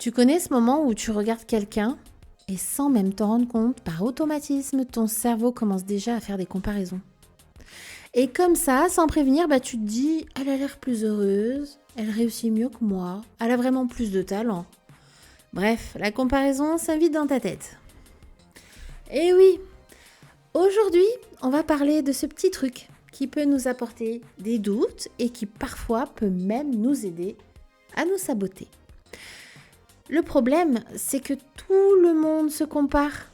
Tu connais ce moment où tu regardes quelqu'un et sans même t'en rendre compte, par automatisme, ton cerveau commence déjà à faire des comparaisons. Et comme ça, sans prévenir, tu te dis, elle a l'air plus heureuse, elle réussit mieux que moi, elle a vraiment plus de talent. Bref, la comparaison s'invite dans ta tête. Et oui, aujourd'hui, on va parler de ce petit truc qui peut nous apporter des doutes et qui parfois peut même nous aider à nous saboter. Le problème, c'est que tout le monde se compare.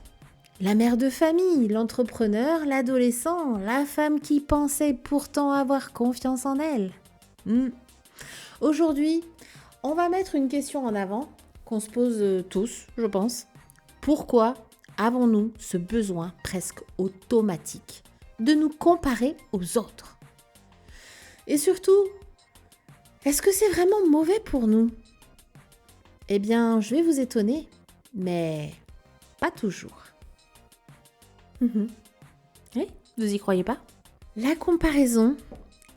La mère de famille, l'entrepreneur, l'adolescent, la femme qui pensait pourtant avoir confiance en elle. Aujourd'hui, on va mettre une question en avant qu'on se pose tous, je pense. Pourquoi avons-nous ce besoin presque automatique de nous comparer aux autres ? Et surtout, est-ce que c'est vraiment mauvais pour nous ? Eh bien, je vais vous étonner, mais pas toujours. Oui, vous y croyez pas ? La comparaison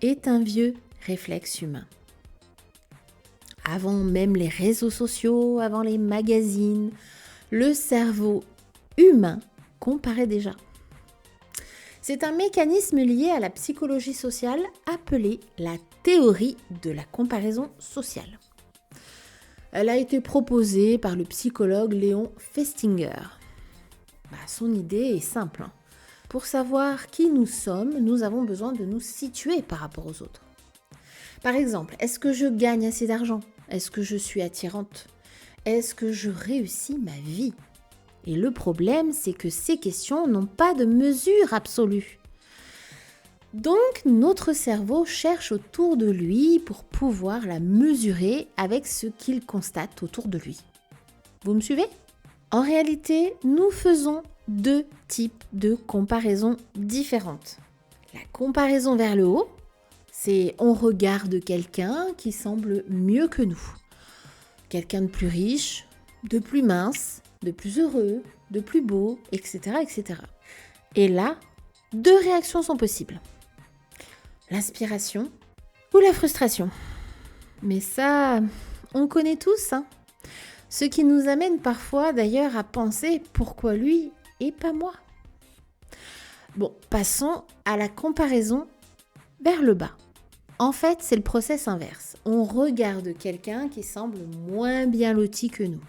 est un vieux réflexe humain. Avant même les réseaux sociaux, avant les magazines, le cerveau humain comparait déjà. C'est un mécanisme lié à la psychologie sociale appelé la théorie de la comparaison sociale. Elle a été proposée par le psychologue Léon Festinger. Son idée est simple. Pour savoir qui nous sommes, nous avons besoin de nous situer par rapport aux autres. Par exemple, est-ce que je gagne assez d'argent ? Est-ce que je suis attirante ? Est-ce que je réussis ma vie ? Et le problème, c'est que ces questions n'ont pas de mesure absolue. Donc, notre cerveau cherche autour de lui pour pouvoir la mesurer avec ce qu'il constate autour de lui. Vous me suivez ? En réalité, nous faisons deux types de comparaisons différentes. La comparaison vers le haut, c'est on regarde quelqu'un qui semble mieux que nous. Quelqu'un de plus riche, de plus mince, de plus heureux, de plus beau, etc., etc. Et là, deux réactions sont possibles. L'inspiration ou la frustration. Mais ça, on connaît tous, Ce qui nous amène parfois d'ailleurs à penser pourquoi lui et pas moi. Bon, passons à la comparaison vers le bas. En fait, c'est le process inverse. On regarde quelqu'un qui semble moins bien loti que nous.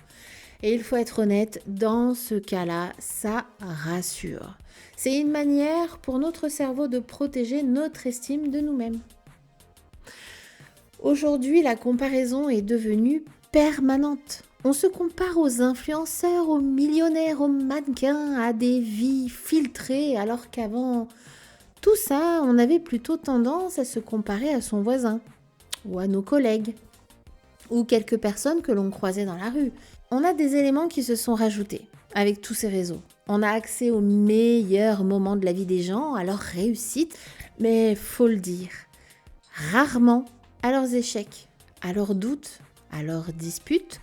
Et il faut être honnête, dans ce cas-là, ça rassure. C'est une manière pour notre cerveau de protéger notre estime de nous-mêmes. Aujourd'hui, la comparaison est devenue permanente. On se compare aux influenceurs, aux millionnaires, aux mannequins, à des vies filtrées, alors qu'avant tout ça, on avait plutôt tendance à se comparer à son voisin, ou à nos collègues, ou quelques personnes que l'on croisait dans la rue. On a des éléments qui se sont rajoutés avec tous ces réseaux. On a accès aux meilleurs moments de la vie des gens, à leur réussite, mais faut le dire, rarement à leurs échecs, à leurs doutes, à leurs disputes,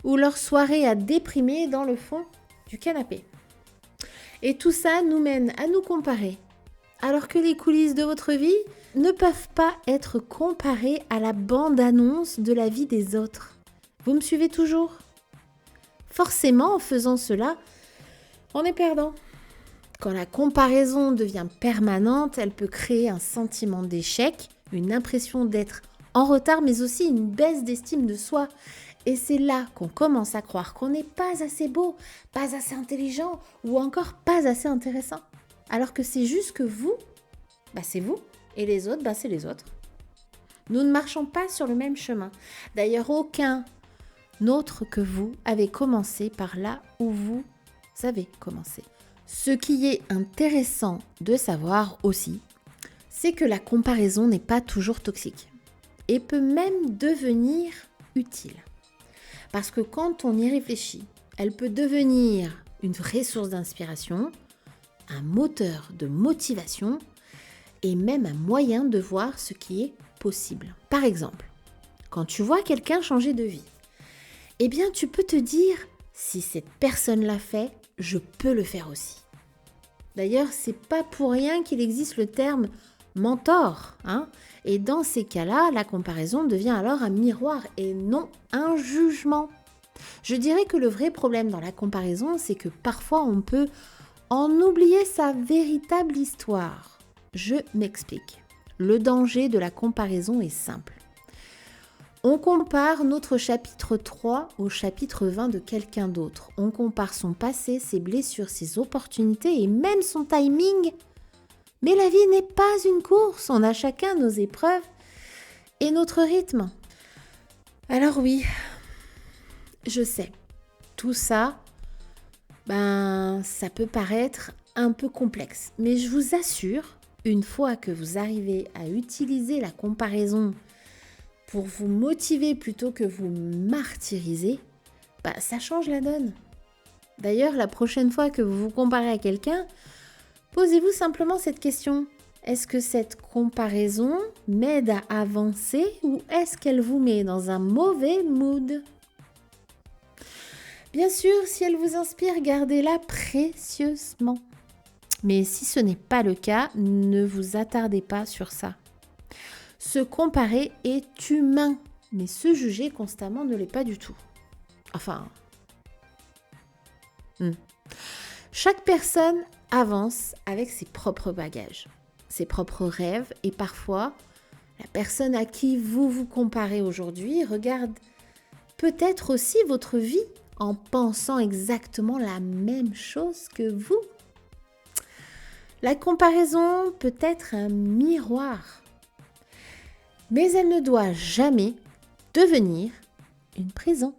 ou leurs soirées à déprimer dans le fond du canapé. Et tout ça nous mène à nous comparer, alors que les coulisses de votre vie ne peuvent pas être comparées à la bande-annonce de la vie des autres. Vous me suivez toujours ? Forcément, en faisant cela, on est perdant. Quand la comparaison devient permanente, elle peut créer un sentiment d'échec, une impression d'être en retard, mais aussi une baisse d'estime de soi. Et c'est là qu'on commence à croire qu'on n'est pas assez beau, pas assez intelligent ou encore pas assez intéressant. Alors que c'est juste que vous, c'est vous et les autres, c'est les autres. Nous ne marchons pas sur le même chemin. D'ailleurs, aucun autre que vous avez commencé par là où vous avez commencé. Ce qui est intéressant de savoir aussi, c'est que la comparaison n'est pas toujours toxique et peut même devenir utile. Parce que quand on y réfléchit, elle peut devenir une vraie source d'inspiration, un moteur de motivation et même un moyen de voir ce qui est possible. Par exemple, quand tu vois quelqu'un changer de vie, tu peux te dire, si cette personne l'a fait, je peux le faire aussi. D'ailleurs, c'est pas pour rien qu'il existe le terme mentor, Et dans ces cas-là, la comparaison devient alors un miroir et non un jugement. Je dirais que le vrai problème dans la comparaison, c'est que parfois on peut en oublier sa véritable histoire. Je m'explique. Le danger de la comparaison est simple. On compare notre chapitre 3 au chapitre 20 de quelqu'un d'autre. On compare son passé, ses blessures, ses opportunités et même son timing. Mais la vie n'est pas une course, on a chacun nos épreuves et notre rythme. Alors oui, je sais, tout ça, ça peut paraître un peu complexe. Mais je vous assure, une fois que vous arrivez à utiliser la comparaison pour vous motiver plutôt que vous martyriser, ça change la donne. D'ailleurs, la prochaine fois que vous vous comparez à quelqu'un, posez-vous simplement cette question. Est-ce que cette comparaison m'aide à avancer ou est-ce qu'elle vous met dans un mauvais mood ? Bien sûr, si elle vous inspire, gardez-la précieusement. Mais si ce n'est pas le cas, ne vous attardez pas sur ça. Se comparer est humain, mais se juger constamment ne l'est pas du tout. Chaque personne avance avec ses propres bagages, ses propres rêves et parfois, la personne à qui vous vous comparez aujourd'hui regarde peut-être aussi votre vie en pensant exactement la même chose que vous. La comparaison peut être un miroir, mais elle ne doit jamais devenir une prison.